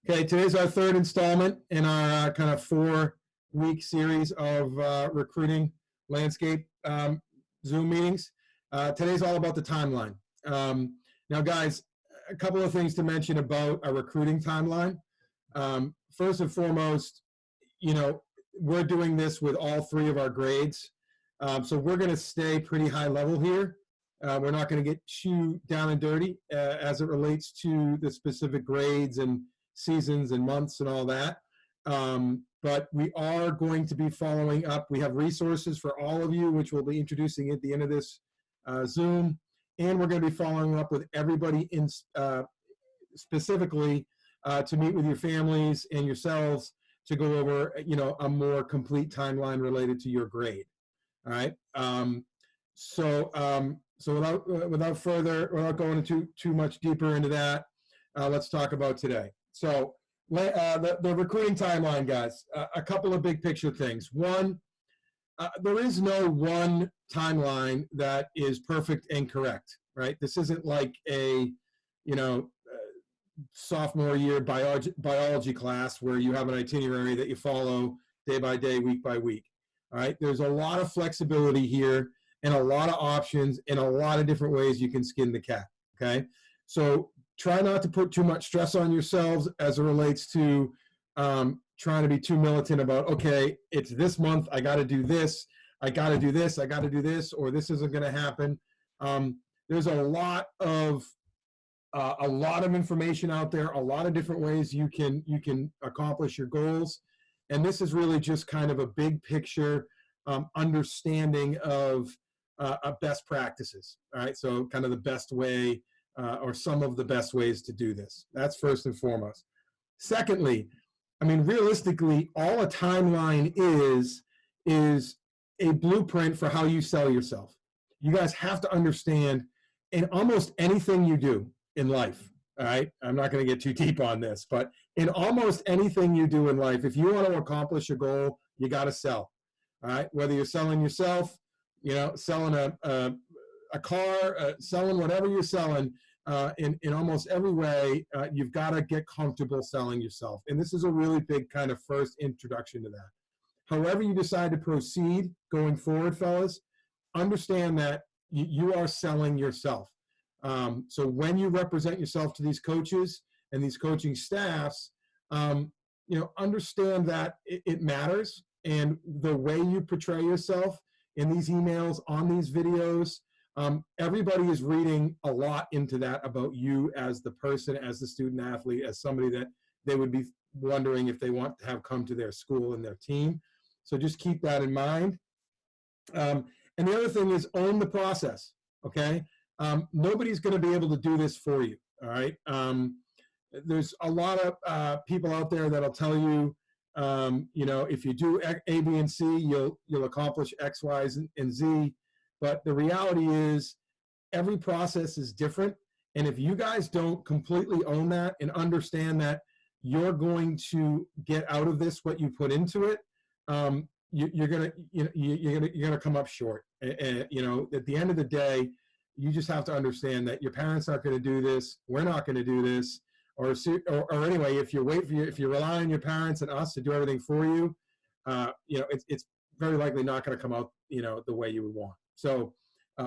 Okay, today's our third installment in our kind of 4-week series of recruiting landscape Zoom meetings. Today's all about the timeline. Now, guys, a couple of things to mention about a recruiting timeline. First and foremost, we're doing this with all 3 of our grades. So we're going to stay pretty high level here. We're not going to get too down and dirty as it relates to the specific grades and seasons and months and all that. But we are going to be following up. We have resources for all of you, which we'll be introducing at the end of this Zoom. And we're going to be following up with everybody in specifically to meet with your families and yourselves to go over, a more complete timeline related to your grade. All right. So without going into too much deeper into that, let's talk about today. So the recruiting timeline, guys, a couple of big picture things. One, there is no one timeline that is perfect and correct, right? This isn't like a, sophomore year biology class where you have an itinerary that you follow day by day, week by week. All right, there's a lot of flexibility here and a lot of options and a lot of different ways you can skin the cat, okay? So try not to put too much stress on yourselves as it relates to trying to be too militant about, okay, it's this month, I got to do this, I got to do this, I got to do this, or this isn't going to happen. There's a lot of information out there, a lot of different ways you can accomplish your goals. And this is really just kind of a big picture understanding of best practices. All right, so kind of the best way or some of the best ways to do this. That's first and foremost. Secondly, I mean, realistically, all a timeline is a blueprint for how you sell yourself. You guys have to understand in almost anything you do in life, all right? I'm not going to get too deep on this, but in almost anything you do in life, if you want to accomplish a goal, you got to sell, all right? Whether you're selling yourself, selling a car, selling whatever you're selling, in almost every way, you've got to get comfortable selling yourself. And this is a really big kind of first introduction to that. However you decide to proceed going forward, fellas, understand that you are selling yourself. So when you represent yourself to these coaches and these coaching staffs, understand that it matters, and the way you portray yourself in these emails, on these videos, everybody is reading a lot into that about you as the person, as the student athlete, as somebody that they would be wondering if they want to have come to their school and their team. So just keep that in mind. And the other thing is own the process, okay? Nobody's going to be able to do this for you, all right? There's a lot of people out there that'll tell you, if you do A, B, and C, you'll accomplish X, Y, and Z. But the reality is every process is different. And if you guys don't completely own that and understand that you're going to get out of this what you put into it, you're gonna come up short. At the end of the day, you just have to understand that your parents aren't going to do this. We're not going to do this. Or anyway, if you rely on your parents and us to do everything for you, it's very likely not going to come out, the way you would want. So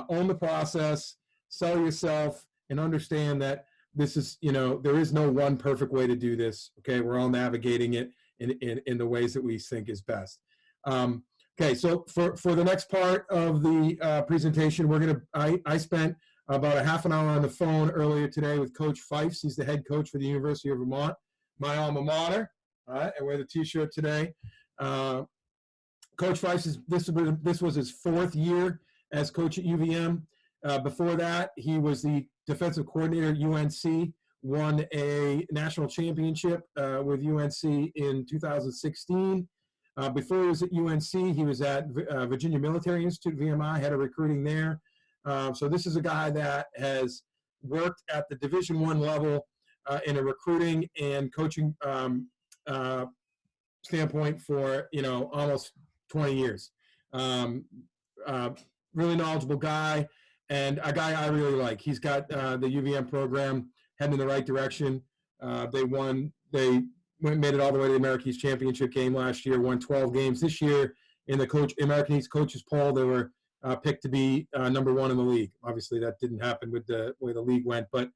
own the process, sell yourself, and understand that this is, there is no one perfect way to do this. Okay, we're all navigating it in the ways that we think is best. Okay, so for the next part of the presentation, I spent about a half an hour on the phone earlier today with Coach Feifs. He's the head coach for the University of Vermont, my alma mater. All right, I wear the T-shirt today. Coach Feifs, this was his 4th year as coach at UVM. Before that, he was the defensive coordinator at UNC, won a national championship with UNC in 2016. Before he was at UNC, he was at Virginia Military Institute, VMI, head of recruiting there. So this is a guy that has worked at the Division I level in a recruiting and coaching standpoint for, almost 20 years. Really knowledgeable guy, and a guy I really like. He's got the UVM program heading in the right direction. They won made it all the way to the American East Championship game last year, won 12 games. This year in the American East coaches poll, they were picked to be number 1 in the league. Obviously, that didn't happen with the way the league went, but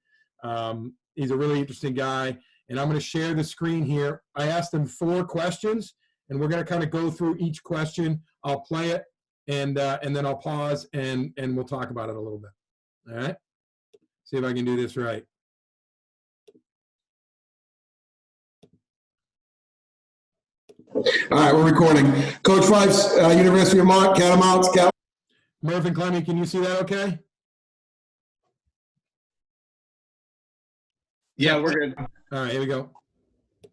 he's a really interesting guy. And I'm going to share the screen here. I asked him 4 questions, and we're going to kind of go through each question. I'll play it, and then I'll pause, and we'll talk about it a little bit. All right? See if I can do this right. All right, we're recording. Coach Feifs, University of Vermont, Catamounts. Murph and Clemmy, can you see that okay? Yeah, we're good. All right, here we go.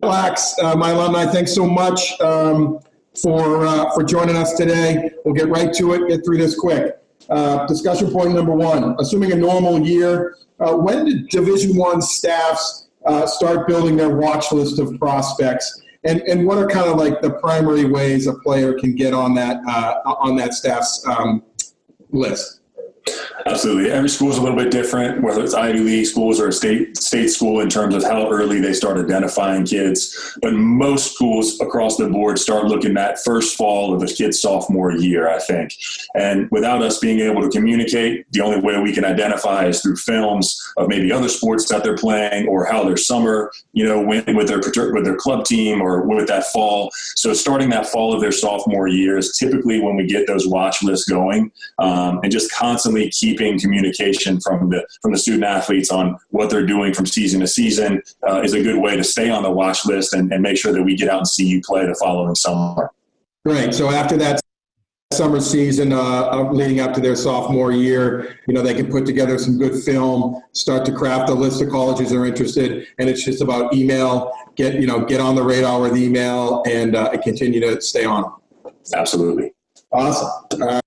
Relax, my alumni, thanks so much for joining us today. We'll get right to it, get through this quick. Discussion point number 1, assuming a normal year, when did Division I staffs start building their watch list of prospects? And what are kind of like the primary ways a player can get on that staff's list? Absolutely. Every school is a little bit different, whether it's Ivy League schools or a state school in terms of how early they start identifying kids. But most schools across the board start looking at first fall of the kid's sophomore year, I think. And without us being able to communicate, the only way we can identify is through films of maybe other sports that they're playing or how their summer, went with their club team or with that fall. So starting that fall of their sophomore year is typically when we get those watch lists going, and just constantly keeping communication from the student athletes on what they're doing from season to season is a good way to stay on the watch list and make sure that we get out and see you play the following summer. Great. So after that summer season, leading up to their sophomore year, they can put together some good film, start to craft a list of colleges they're interested, and it's just about email, get on the radar with email and continue to stay on. Absolutely. Awesome.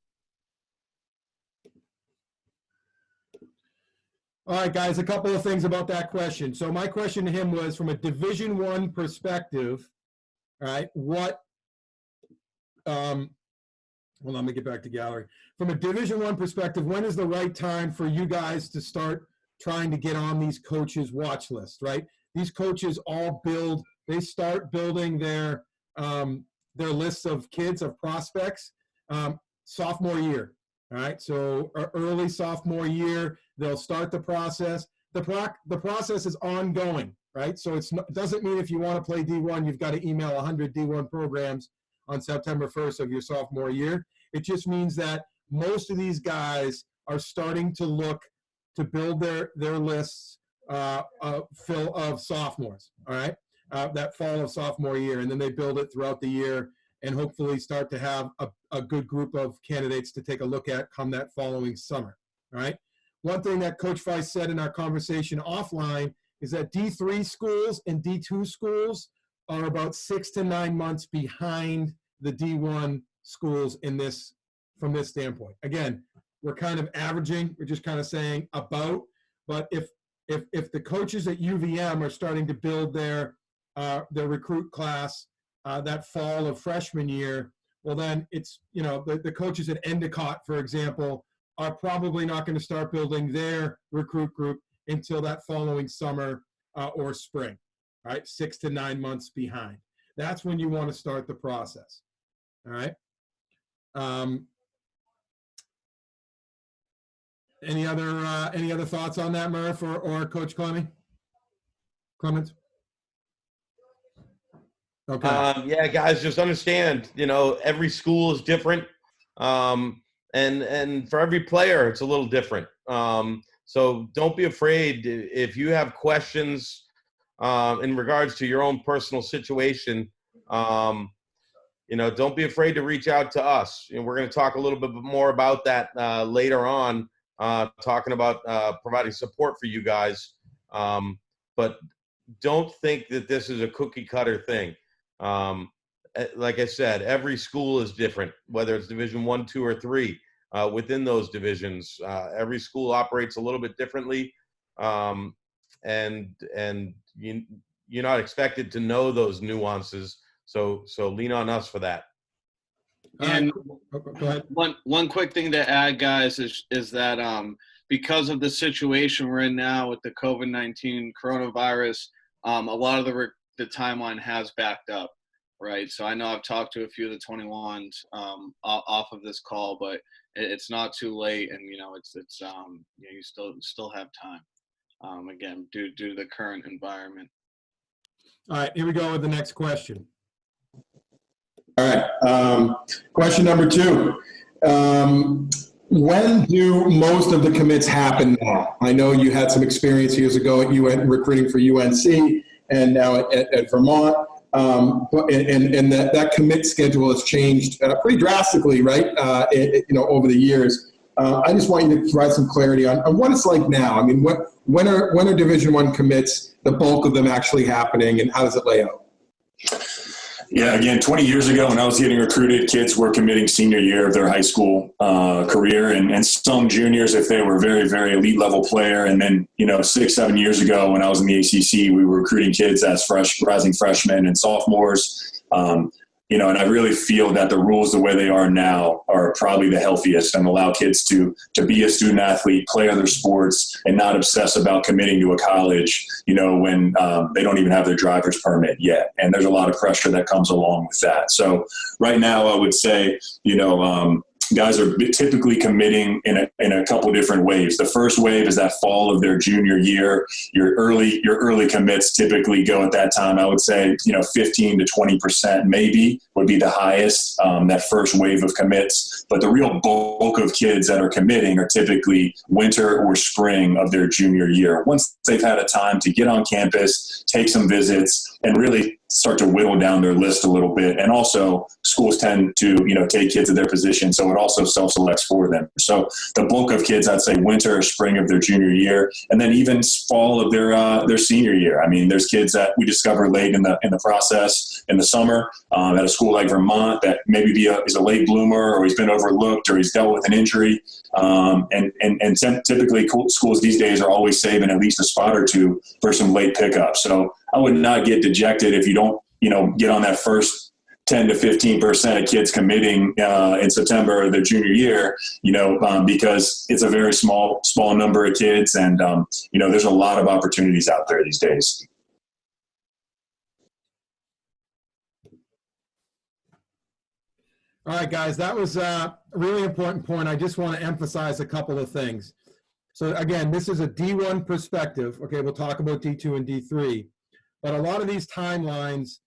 All right, guys, a couple of things about that question. So my question to him was, from a Division I perspective, all right, hold on, let me get back to gallery. From a Division I perspective, when is the right time for you guys to start trying to get on these coaches' watch list, right? These coaches all start building their lists of kids, of prospects, sophomore year. All right, so early sophomore year, they'll start the process. The process is ongoing, right? So it doesn't mean if you want to play D1, you've got to email 100 D1 programs on September 1st of your sophomore year. It just means that most of these guys are starting to look to build their lists of sophomores, all right? That fall of sophomore year, and then they build it throughout the year and hopefully start to have a good group of candidates to take a look at come that following summer, all right? One thing that Coach Feifs said in our conversation offline is that D3 schools and D2 schools are about 6 to 9 months behind the D1 schools from this standpoint. Again, we're kind of averaging, we're just kind of saying about, but if the coaches at UVM are starting to build their recruit class that fall of freshman year, well then it's, the coaches at Endicott, for example, are probably not going to start building their recruit group until that following summer or spring, right? 6 to 9 months behind. That's when you want to start the process, all right? Any other thoughts on that, Murph or Coach Clement? Okay. Yeah, guys, just understand, every school is different. And for every player, it's a little different. So don't be afraid if you have questions in regards to your own personal situation. Don't be afraid to reach out to us. We're going to talk a little bit more about that later on, talking about providing support for you guys. But don't think that this is a cookie cutter thing. Like I said, every school is different, whether it's Division 1, 2, or 3. Within those divisions, every school operates a little bit differently, and you're not expected to know those nuances. So lean on us for that. And Go ahead. one quick thing to add, guys, is that because of the situation we're in now with the COVID-19 coronavirus, a lot of the timeline has backed up, right? So I know I've talked to a few of the 21s off of this call, but it's not too late, and it's you still have time. Again, due to the current environment. All right, here we go with the next question. All right. Question number 2. When do most of the commits happen now? I know you had some experience years ago at recruiting for UNC and now at Vermont. And that commit schedule has changed pretty drastically, right? Over the years. I just want you to provide some clarity on what it's like now. I mean, when are Division I commits, the bulk of them actually happening, and how does it lay out? Yeah, again, 20 years ago when I was getting recruited, kids were committing senior year of their high school career, and some juniors if they were a very, very elite level player. And then, 6, 7 years ago when I was in the ACC, we were recruiting kids as rising freshmen and sophomores. And I really feel that the rules the way they are now are probably the healthiest and allow kids to be a student athlete, play other sports, and not obsess about committing to a college, when they don't even have their driver's permit yet. And there's a lot of pressure that comes along with that. So right now I would say, guys are typically committing in a couple different waves. The first wave is that fall of their junior year. Your early commits typically go at that time. I would say 15 to 20% maybe would be the highest, that first wave of commits. But the real bulk of kids that are committing are typically winter or spring of their junior year. Once they've had a time to get on campus, take some visits, and really start to whittle down their list a little bit. And also schools tend to, take kids at their position. So it also self-selects for them. So the bulk of kids, I'd say winter or spring of their junior year, and then even fall of their senior year. I mean, there's kids that we discover late in the process in the summer at a school like Vermont that maybe is a late bloomer, or he's been overlooked, or he's dealt with an injury. And typically schools these days are always saving at least a spot or two for some late pickup. So I would not get dejected if you don't, get on that first 10 to 15% of kids committing in September of their junior year, because it's a very small number of kids. And, there's a lot of opportunities out there these days. All right, guys, that was a really important point. I just want to emphasize a couple of things. So again, this is a D1 perspective. Okay, we'll talk about D2 and D3. But a lot of these timelines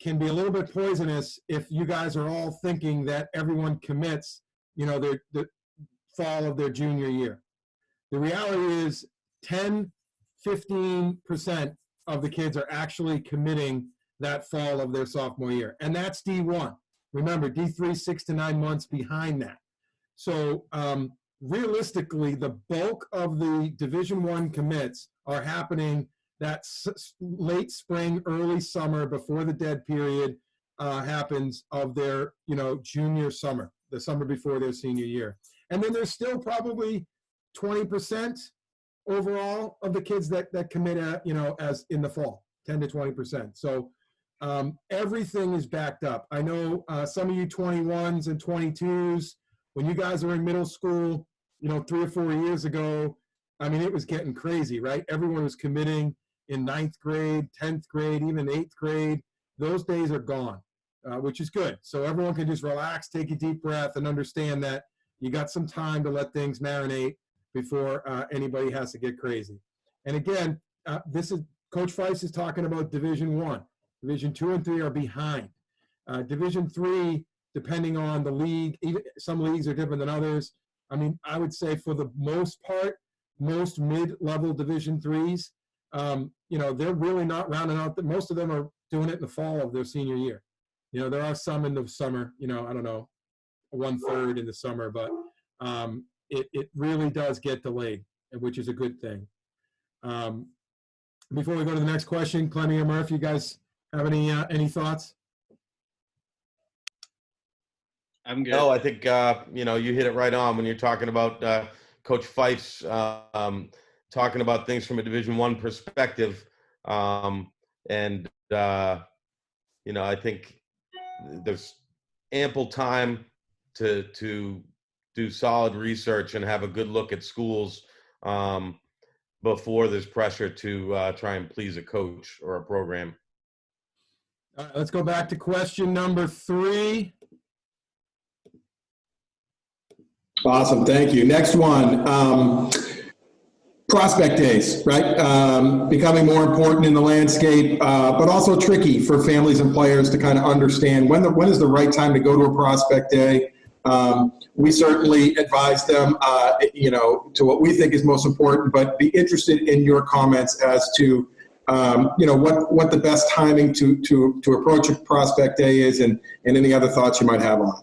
can be a little bit poisonous if you guys are all thinking that everyone commits, the fall of their junior year. The reality is 10, 15% of the kids are actually committing that fall of their sophomore year. And that's D1. Remember, D3, 6 to 9 months behind that. So realistically, the bulk of the Division I commits are happening that late spring, early summer, before the dead period happens of their, junior summer, the summer before their senior year. And then there's still probably 20% overall of the kids that commit, as in the fall, 10 to 20%. So everything is backed up. I know some of you 21s and 22s, when you guys were in middle school, 3 or 4 years ago, I mean, it was getting crazy, right? Everyone was committing in 9th grade, 10th grade, even 8th grade. Those days are gone, which is good. So everyone can just relax, take a deep breath, and understand that you got some time to let things marinate before anybody has to get crazy. And again, this is Coach Feifs is talking about Division I. Division II and III are behind. Division III, depending on the league, even some leagues are different than others. I mean, I would say for the most part, most mid-level Division IIIs, they're really not rounding out. Most of them are doing it in the fall of their senior year. There are some in the summer, I don't know, 1/3 in the summer, but it really does get delayed, which is a good thing. Before we go to the next question, Clemmy or Murph, you guys have any thoughts? I'm good. No, I think you hit it right on when you're talking about Coach Feifs talking about things from a Division I perspective, and I think there's ample time to do solid research and have a good look at schools before there's pressure to try and please a coach or a program. All right, let's go back to question number 3. Awesome, thank you. Next one, prospect days, right? Becoming more important in the landscape, but also tricky for families and players to kind of understand when is the right time to go to a prospect day. We certainly advise them, to what we think is most important, but be interested in your comments as to, what the best timing to approach a prospect day is, and any other thoughts you might have on it.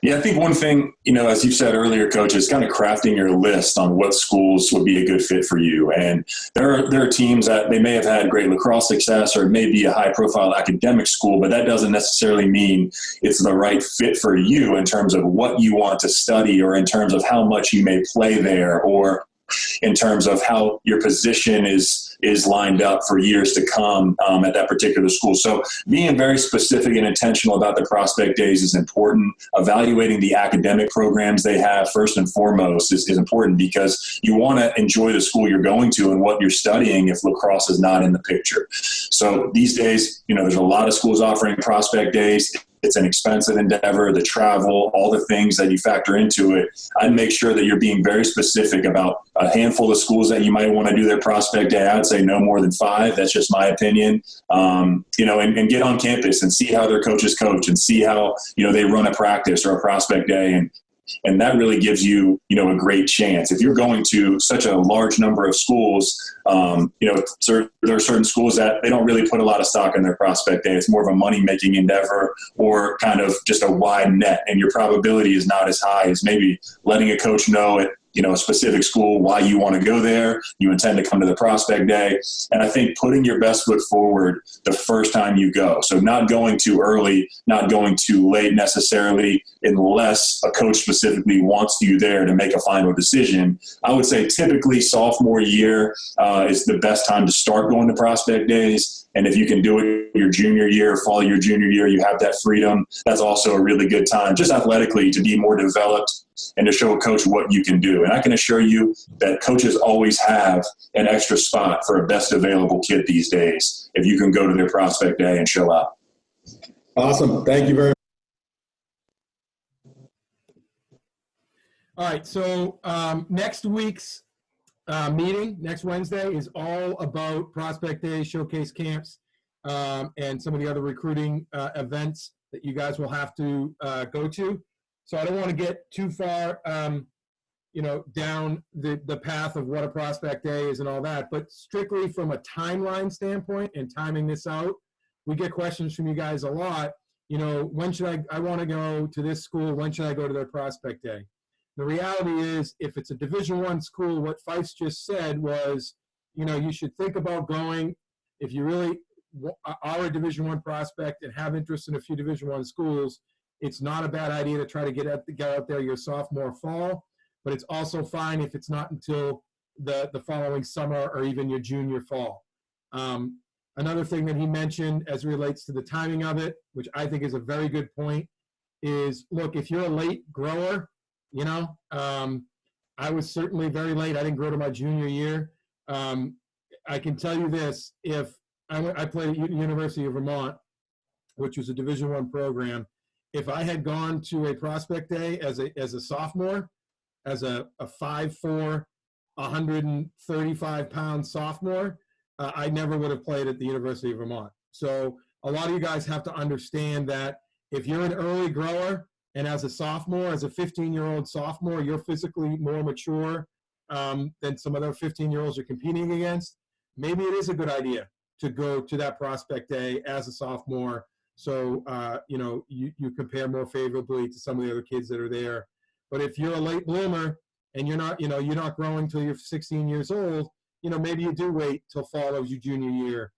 Yeah, I think one thing, as you said earlier, Coach, is kind of crafting your list on what schools would be a good fit for you. And there are teams that they may have had great lacrosse success, or it may be a high-profile academic school, but that doesn't necessarily mean it's the right fit for you in terms of what you want to study, or in terms of how much you may play there, or in terms of how your position is lined up for years to come at that particular school. So being very specific and intentional about the prospect days is important. Evaluating the academic programs they have first and foremost is important, because you want to enjoy the school you're going to and what you're studying if lacrosse is not in the picture. So these days, there's a lot of schools offering prospect days. It's an expensive endeavor, the travel, all the things that you factor into it. I'd make sure that you're being very specific about a handful of schools that you might want to do their prospect day. I'd say no more than 5. That's just my opinion. And get on campus and see how their coaches coach, and see how, they run a practice or a prospect day. And that really gives you, a great chance. If you're going to such a large number of schools, there are certain schools that they don't really put a lot of stock in their prospect day. It's more of a money-making endeavor, or kind of just a wide net, and your probability is not as high as maybe letting a coach know at a specific school why you want to go there, you intend to come to the prospect day. And I think putting your best foot forward the first time you go. So not going too early, not going too late necessarily, unless a coach specifically wants you there to make a final decision. I would say typically sophomore year is the best time to start going to prospect days. And if you can do it your junior year, fall your junior year, you have that freedom. That's also a really good time, just athletically, to be more developed and to show a coach what you can do. And I can assure you that coaches always have an extra spot for a best available kid these days, if you can go to their prospect day and show up. Awesome. Thank you very much. All right, so next week's meeting, next Wednesday, is all about prospect days, showcase camps, and some of the other recruiting events that you guys will have to go to. So I don't want to get too far, down the path of what a prospect day is and all that, but strictly from a timeline standpoint and timing this out, we get questions from you guys a lot. When should I want to go to this school? When should I go to their prospect day? The reality is, if it's a Division I school, what Feifs just said was, you should think about going. If you really are a Division I prospect and have interest in a few Division I schools, it's not a bad idea to try to get out there your sophomore fall, but it's also fine if it's not until the following summer or even your junior fall. Another thing that he mentioned as it relates to the timing of it, which I think is a very good point, is, look, if you're a late grower, I was certainly very late. I didn't grow to my junior year. I can tell you this: if I played at University of Vermont, which was a Division I program, if I had gone to a prospect day as a sophomore, as a 5'4", 135-pound sophomore, I never would have played at the University of Vermont. So a lot of you guys have to understand that if you're an early grower, and as a sophomore, as a 15-year-old sophomore, you're physically more mature than some other 15-year-olds you're competing against, maybe it is a good idea to go to that prospect day as a sophomore. So, you compare more favorably to some of the other kids that are there. But if you're a late bloomer and you're not growing till you're 16 years old, maybe you do wait till fall of your junior year,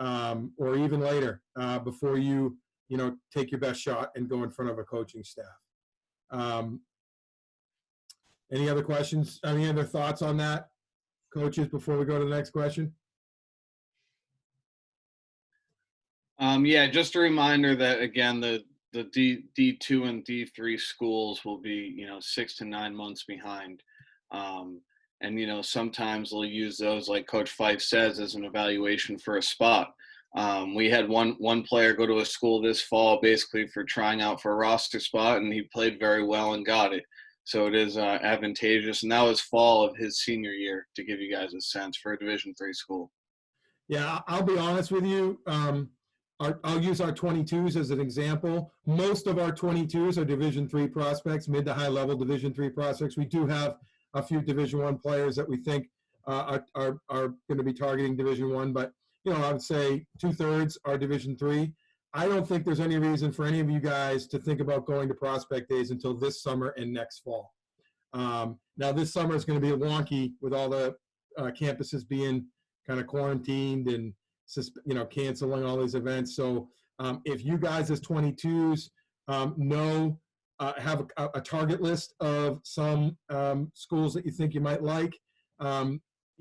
or even later, before you take your best shot and go in front of a coaching staff. Any other questions? Any other thoughts on that, coaches, before we go to the next question? Yeah, just a reminder that, again, the D2 and D3 schools will be, 6 to 9 months behind. And, sometimes they'll use those, like Coach Feifs says, as an evaluation for a spot. We had one player go to a school this fall basically for trying out for a roster spot, and he played very well and got it. So it is advantageous, and that was fall of his senior year, to give you guys a sense, for a Division III school. Yeah, I'll be honest with you. I'll use our 22s as an example. Most of our 22s are Division III prospects, mid to high level Division III prospects. We do have a few Division I players that we think are going to be targeting Division I, but I would say 2/3 are Division III. I don't think there's any reason for any of you guys to think about going to prospect days until this summer and next fall. Now, this summer is going to be wonky with all the campuses being kind of quarantined and canceling all these events. So if you guys as 22s have a target list of some schools that you think you might like,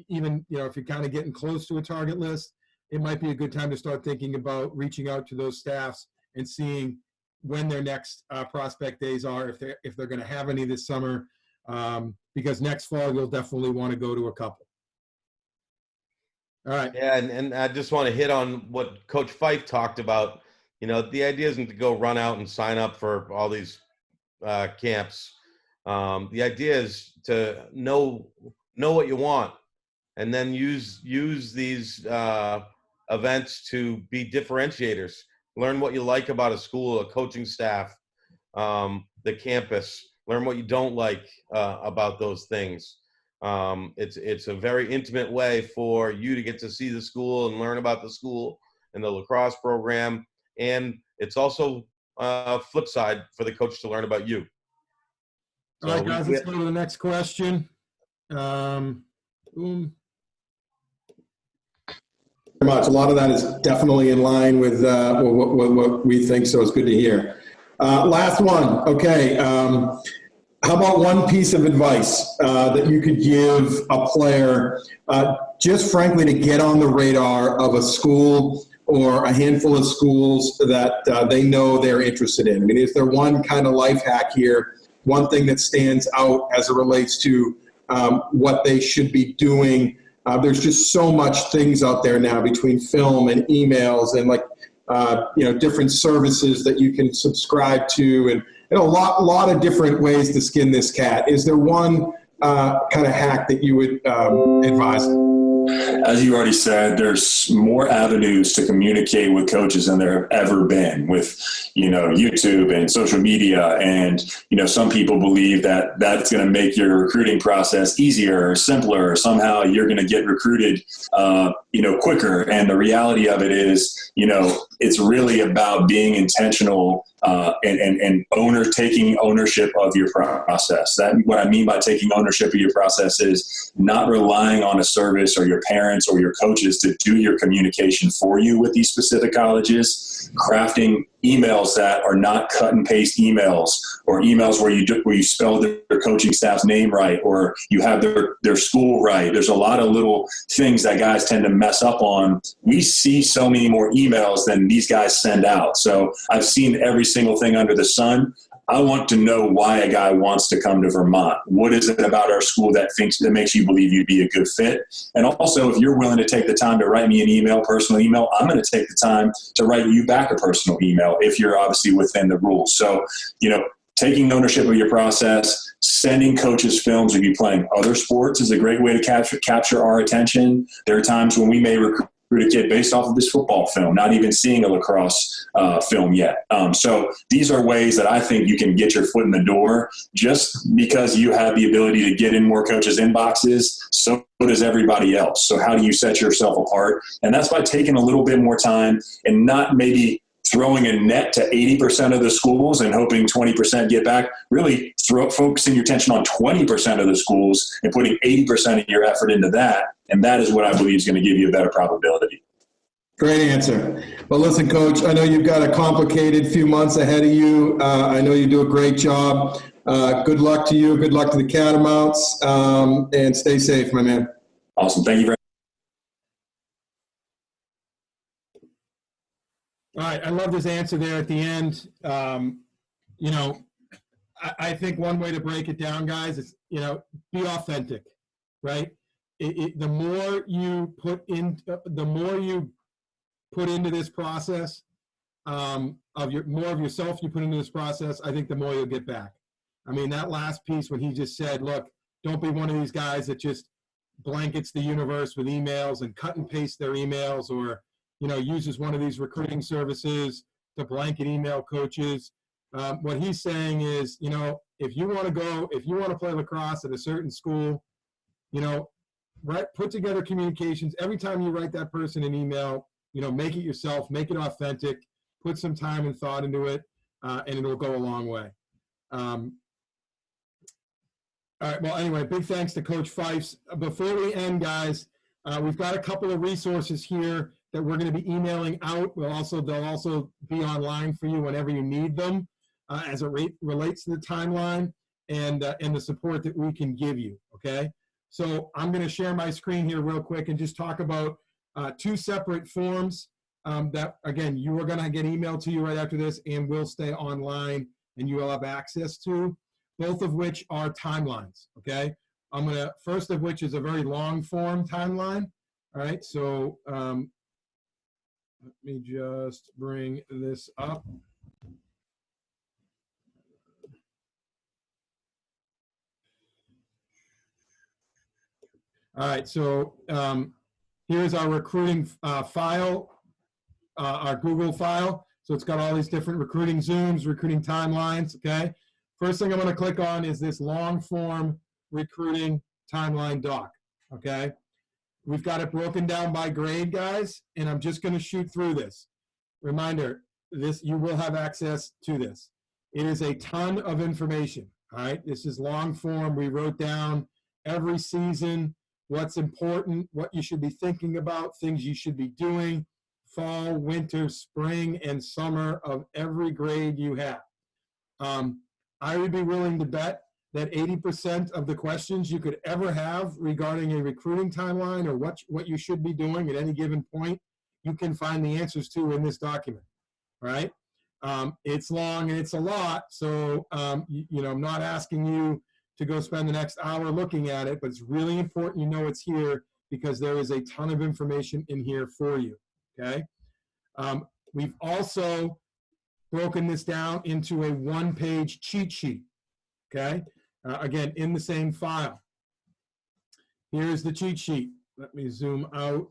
even if you're kind of getting close to a target list, it might be a good time to start thinking about reaching out to those staffs and seeing when their next prospect days are, if they're going to have any this summer, because next fall you'll definitely want to go to a couple. All right. Yeah, and I just want to hit on what Coach Feif talked about. The idea isn't to go run out and sign up for all these camps. The idea is to know what you want, and then use these events to be differentiators. Learn what you like about a school, a coaching staff, the campus. Learn what you don't like about those things. It's a very intimate way for you to get to see the school and learn about the school and the lacrosse program. And it's also flip side for the coach to learn about you. All right, guys, let's go to the next question. Much. A lot of that is definitely in line with what we think, so it's good to hear. Last one. Okay. How about one piece of advice that you could give a player, just frankly, to get on the radar of a school or a handful of schools that they know they're interested in? I mean, is there one kind of life hack here, one thing that stands out as it relates to what they should be doing? There's just so much things out there now between film and emails and different services that you can subscribe to, and a lot of different ways to skin this cat. Is there one kind of hack that you would advise? As you already said, there's more avenues to communicate with coaches than there have ever been with, YouTube and social media. And, some people believe that that's going to make your recruiting process easier or simpler, or somehow you're going to get recruited, quicker. And the reality of it is, it's really about being intentional and taking ownership of your process. That what I mean by taking ownership of your process is not relying on a service or your parents or your coaches to do your communication for you with these specific colleges, crafting emails that are not cut and paste emails, or emails where you spell their coaching staff's name right, or you have their school right. There's a lot of little things that guys tend to mess up on. We see so many more emails than these guys send out. So I've seen every single thing under the sun. I want to know why a guy wants to come to Vermont. What is it about our school that makes you believe you'd be a good fit? And also, if you're willing to take the time to write me an email, personal email, I'm going to take the time to write you back a personal email if you're obviously within the rules. So, taking ownership of your process, sending coaches films if you're playing other sports is a great way to capture our attention. There are times when we may recruit a kid based off of this football film, not even seeing a lacrosse film yet. So these are ways that I think you can get your foot in the door. Just because you have the ability to get in more coaches' inboxes, so does everybody else. So how do you set yourself apart? And that's by taking a little bit more time and not maybe throwing a net to 80% of the schools and hoping 20% get back. Really focusing your attention on 20% of the schools and putting 80% of your effort into that. And that is what I believe is going to give you a better probability. Great answer. Well, listen, Coach, I know you've got a complicated few months ahead of you. I know you do a great job. Good luck to you. Good luck to the Catamounts. And stay safe, my man. Awesome. Thank you very much. All right, I love this answer there at the end. I think one way to break it down, guys, is, be authentic, right? The more you put into this process, more of yourself you put into this process, I think the more you'll get back. I mean, that last piece when he just said, look, don't be one of these guys that just blankets the universe with emails and cut and paste their emails, or, you know, uses one of these recruiting services to blanket email coaches. What he's saying is, you know, if you want to play lacrosse at a certain school, you know, put together communications. Every time you write that person an email, you know, make it yourself, make it authentic, put some time and thought into it, and it'll go a long way. All right, well, anyway, big thanks to Coach Feifs. Before we end, guys, we've got a couple of resources here that we're going to be emailing out. They'll also be online for you whenever you need them, as it relates to the timeline and the support that we can give you, okay? So I'm going to share my screen here real quick and just talk about two separate forms that, again, you are going to get emailed to you right after this and will stay online and you will have access to, both of which are timelines, okay? First of which is a very long form timeline, all right? So let me just bring this up. All right, so here's our recruiting file, our Google file. So it's got all these different recruiting Zooms, recruiting timelines, okay? First thing I'm gonna click on is this long form recruiting timeline doc, okay? We've got it broken down by grade, guys, and I'm just gonna shoot through this. Reminder, you will have access to this. It is a ton of information, all right? This is long form. We wrote down every season, what's important, what you should be thinking about, things you should be doing, fall, winter, spring, and summer of every grade you have. I would be willing to bet that 80% of the questions you could ever have regarding a recruiting timeline or what you should be doing at any given point, you can find the answers to in this document, right? It's long and it's a lot, so you know, I'm not asking you to go spend the next hour looking at it, but it's really important you know it's here because there is a ton of information in here for you, okay? We've also broken this down into a one-page cheat sheet, okay? Again, in the same file. Here's the cheat sheet. Let me zoom out.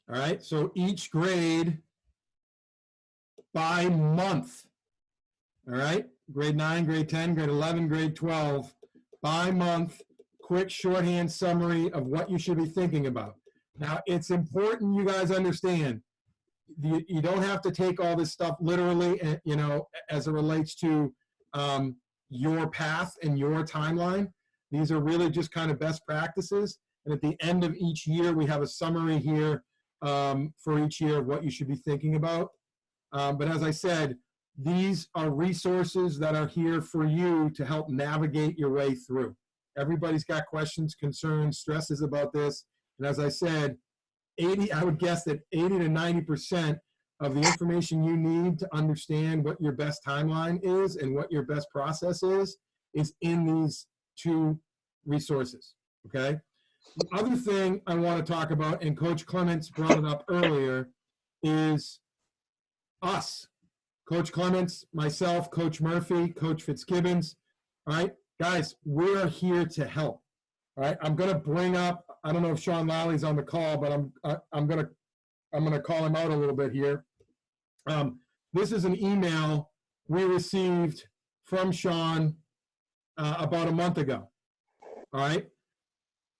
All right, so each grade by month, all right? Grade 9, grade 10, grade 11, grade 12, by month, quick shorthand summary of what you should be thinking about. Now, it's important you guys understand, you don't have to take all this stuff literally, you know, as it relates to your path and your timeline. These are really just kind of best practices. And at the end of each year, we have a summary here for each year of what you should be thinking about. But as I said, these are resources that are here for you to help navigate your way through. Everybody's got questions, concerns, stresses about this. And as I said, I would guess that 80 to 90% of the information you need to understand what your best timeline is and what your best process is in these two resources, okay? The other thing I want to talk about, and Coach Clements brought it up earlier, is us. Coach Clements, myself, Coach Murphy, Coach Fitzgibbons, all right? Guys, we're here to help, all right? I'm going to bring up, I don't know if Sean Lally on the call, but I'm going to call him out a little bit here. This is an email we received from Sean about a month ago, all right?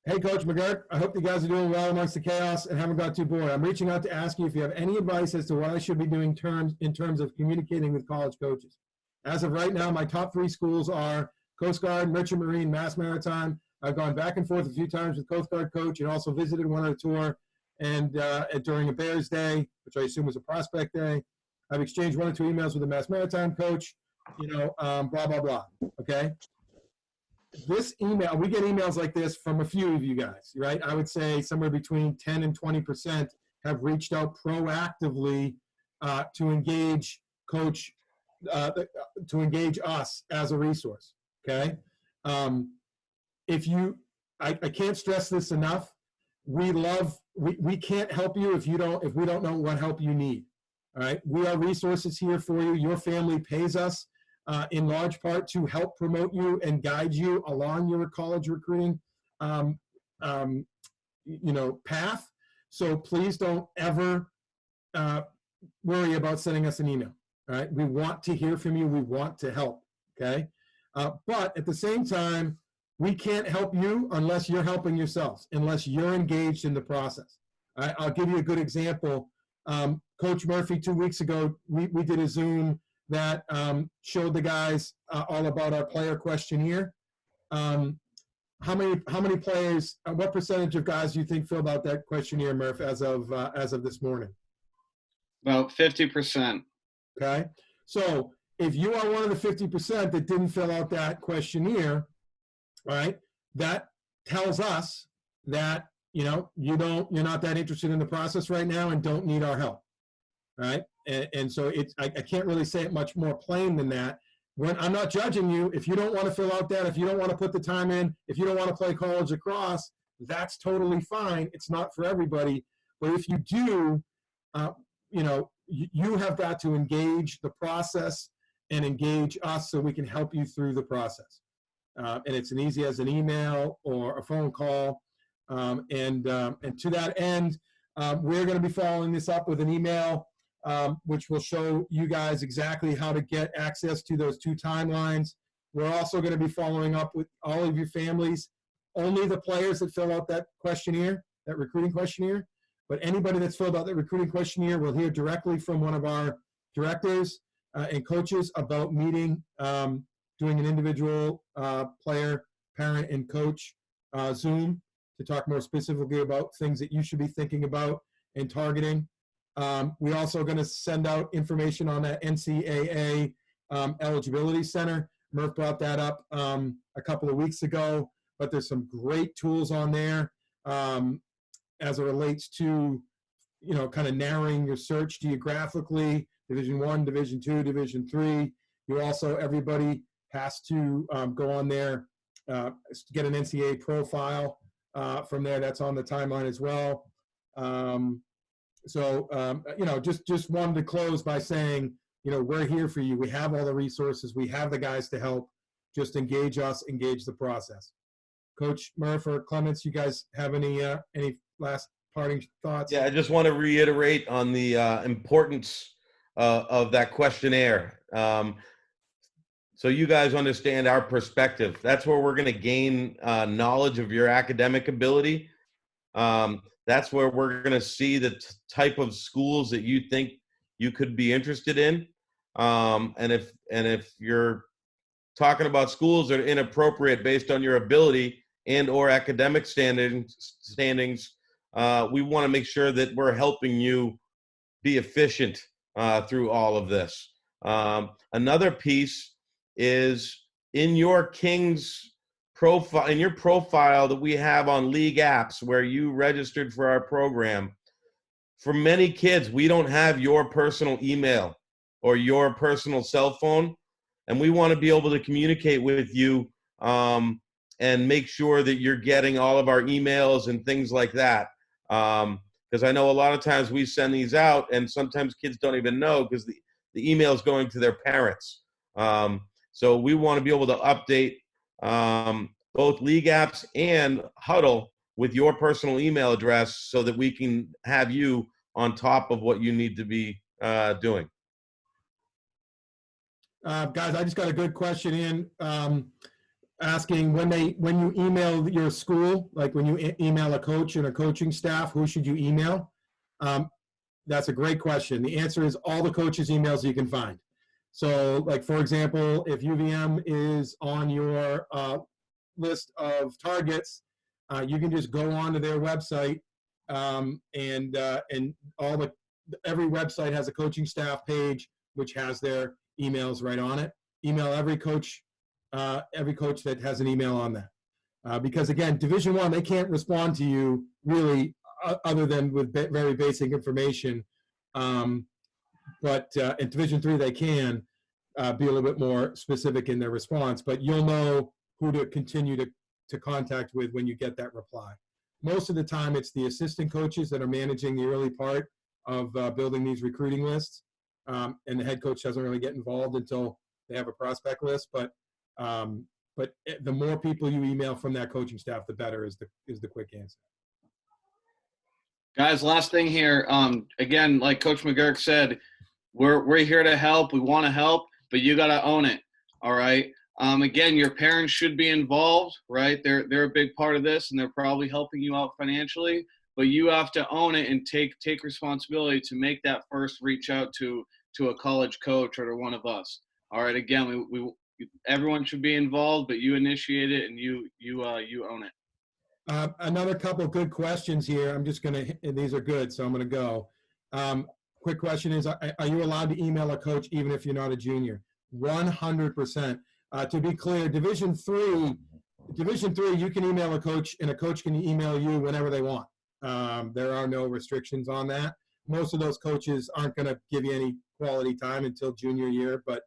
Hey, Coach McGurk, I hope you guys are doing well amongst the chaos and haven't got too bored. I'm reaching out to ask you if you have any advice as to what I should be doing in terms of communicating with college coaches. As of right now, my top 3 schools are Coast Guard, Merchant Marine, Mass Maritime. I've gone back and forth a few times with Coast Guard coach and also visited one on a tour and during a Bears Day, which I assume was a prospect day. I've exchanged 1 or 2 emails with the Mass Maritime coach, you know, blah, blah, blah, okay? This email, we get emails like this from a few of you guys, right? I would say somewhere between 10 and 20% have reached out proactively to engage coach, to engage us as a resource, okay? if you, I can't stress this enough. We can't help you if we don't know what help you need. All right. We are resources here for you. Your family pays us in large part to help promote you and guide you along your college recruiting, path. So please don't ever worry about sending us an email. All right. We want to hear from you. We want to help. Okay. But at the same time, we can't help you unless you're helping yourselves, unless you're engaged in the process. All right. I'll give you a good example. Coach Murphy, 2 weeks ago, we did a Zoom that showed the guys all about our player questionnaire. How many players, what percentage of guys do you think filled out that questionnaire, Murph, as of this morning? About 50%. Okay. So if you are one of the 50% that didn't fill out that questionnaire, all right, that tells us that, you're not that interested in the process right now and don't need our help. All right. And so I can't really say it much more plain than that. When I'm not judging you, if you don't want to fill out that, if you don't want to put the time in, if you don't want to play college lacrosse, that's totally fine. It's not for everybody. But if you do, you have got to engage the process and engage us so we can help you through the process. And it's as easy as an email or a phone call. And to that end, we're going to be following this up with an email, which will show you guys exactly how to get access to those 2 timelines. We're also going to be following up with all of your families, only the players that fill out that questionnaire, that recruiting questionnaire. But anybody that's filled out that recruiting questionnaire will hear directly from one of our directors and coaches about meeting, doing an individual player, parent, and coach Zoom to talk more specifically about things that you should be thinking about and targeting. We're also going to send out information on that NCAA eligibility center. Murph brought that up a couple of weeks ago, but there's some great tools on there as it relates to, kind of narrowing your search geographically, Division I, Division II, Division III. You also, everybody has to go on there, get an NCAA profile from there. That's on the timeline as well. Just wanted to close by saying, we're here for you. We have all the resources. We have the guys to help. Just engage us, engage the process. Coach Murph or Clements, you guys have any last parting thoughts? Yeah, I just want to reiterate on the importance of that questionnaire. So you guys understand our perspective. That's where we're going to gain knowledge of your academic ability. That's where we're going to see the type of schools that you think you could be interested in. And if you're talking about schools that are inappropriate based on your ability and or academic standings, we want to make sure that we're helping you be efficient through all of this. Another piece is in your King's profile, in your profile that we have on League Apps where you registered for our program. For many kids, we don't have your personal email or your personal cell phone, and we want to be able to communicate with you and make sure that you're getting all of our emails and things like that. Because I know a lot of times we send these out and sometimes kids don't even know because the email is going to their parents. So we want to be able to update both League Apps and Huddle with your personal email address so that we can have you on top of what you need to be doing. Guys, I just got a good question in asking when you email your school, like when you email a coach and a coaching staff, who should you email? That's a great question. The answer is all the coaches' emails you can find. So, like, for example, if UVM is on your list of targets, you can just go onto their website, and every website has a coaching staff page which has their emails right on it. Email every coach that has an email on that, because again, Division I, they can't respond to you really other than with very basic information. But in Division III, they can be a little bit more specific in their response. But you'll know who to continue to to contact with when you get that reply. Most of the time, it's the assistant coaches that are managing the early part of building these recruiting lists, and the head coach doesn't really get involved until they have a prospect list. But the more people you email from that coaching staff, the better is the quick answer. Guys, last thing here. Again, like Coach McGurk said, we're here to help. We want to help, but you got to own it. All right. Again, your parents should be involved, right? They're a big part of this, and they're probably helping you out financially. But you have to own it and take responsibility to make that first reach out to a college coach or to one of us. All right. Again, we everyone should be involved, but you initiate it and you own it. Another couple of good questions here. I'm just gonna. These are good, so I'm gonna go. Quick question is: are you allowed to email a coach even if you're not a junior? 100%. To be clear, Division III, you can email a coach, and a coach can email you whenever they want. There are no restrictions on that. Most of those coaches aren't going to give you any quality time until junior year, but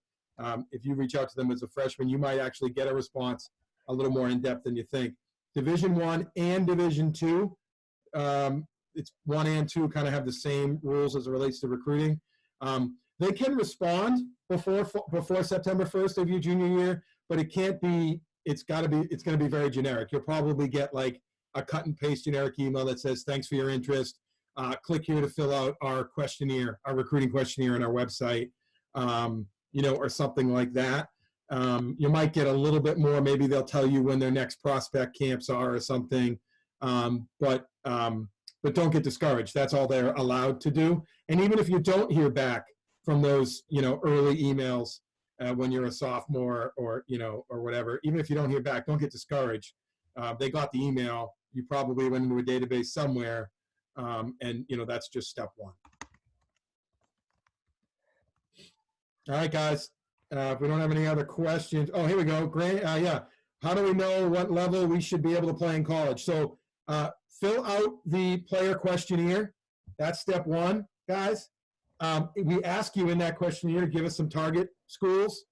if you reach out to them as a freshman, you might actually get a response a little more in depth than you think. Division I and Division II, it's 1 and 2 kind of have the same rules as it relates to recruiting. They can respond before September 1st of your junior year, but it can't be. It's going to be very generic. You'll probably get like a cut and paste generic email that says, "Thanks for your interest. Click here to fill out our questionnaire, our recruiting questionnaire on our website," or something like that. You might get a little bit more. Maybe they'll tell you when their next prospect camps are or something. But don't get discouraged. That's all they're allowed to do. And even if you don't hear back from those, early emails when you're a sophomore or whatever, even if you don't hear back, don't get discouraged. They got the email. You probably went into a database somewhere, and that's just step one. All right, guys. If we don't have any other questions, here we go. Grant, yeah. How do we know what level we should be able to play in college? So fill out the player questionnaire. That's step one, guys. We ask you in that questionnaire to give us some target schools.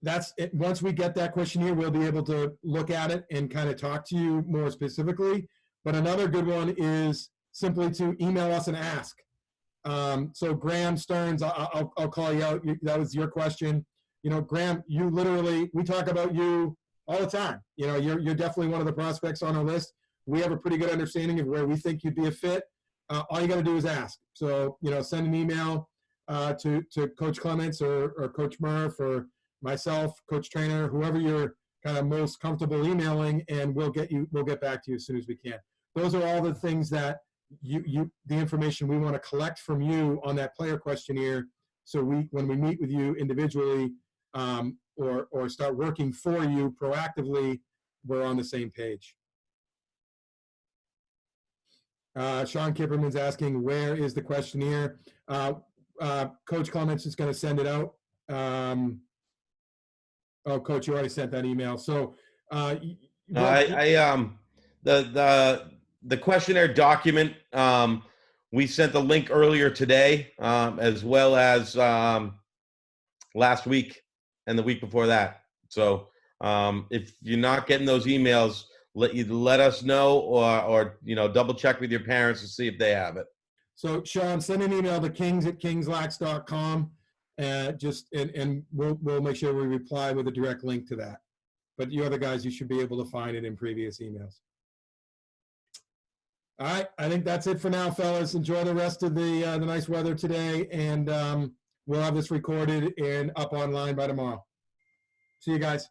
That's it. Once we get that questionnaire, we'll be able to look at it and kind of talk to you more specifically. But another good one is simply to email us and ask. So Graham Stearns, I'll call you out. That was your question. Graham, we talk about you all the time. You're definitely one of the prospects on our list. We have a pretty good understanding of where we think you'd be a fit. All you got to do is ask. So, send an email to Coach Clements or Coach Murph or myself, Coach Trainer, whoever you're kind of most comfortable emailing, and we'll get back to you as soon as we can. Those are all the things that the information we want to collect from you on that player questionnaire. So when we meet with you individually or start working for you proactively, we're on the same page. Sean Kipperman's asking, where is the questionnaire? Coach Clements is going to send it out. Coach, you already sent that email. So the questionnaire document, we sent the link earlier today, as well as last week and the week before that. So if you're not getting those emails, let us know or double check with your parents to see if they have it. So Sean, send an email to kings@kingslax.com and we'll make sure we reply with a direct link to that. But you other guys, you should be able to find it in previous emails. All right, I think that's it for now, fellas. Enjoy the rest of the nice weather today, and we'll have this recorded and up online by tomorrow. See you guys.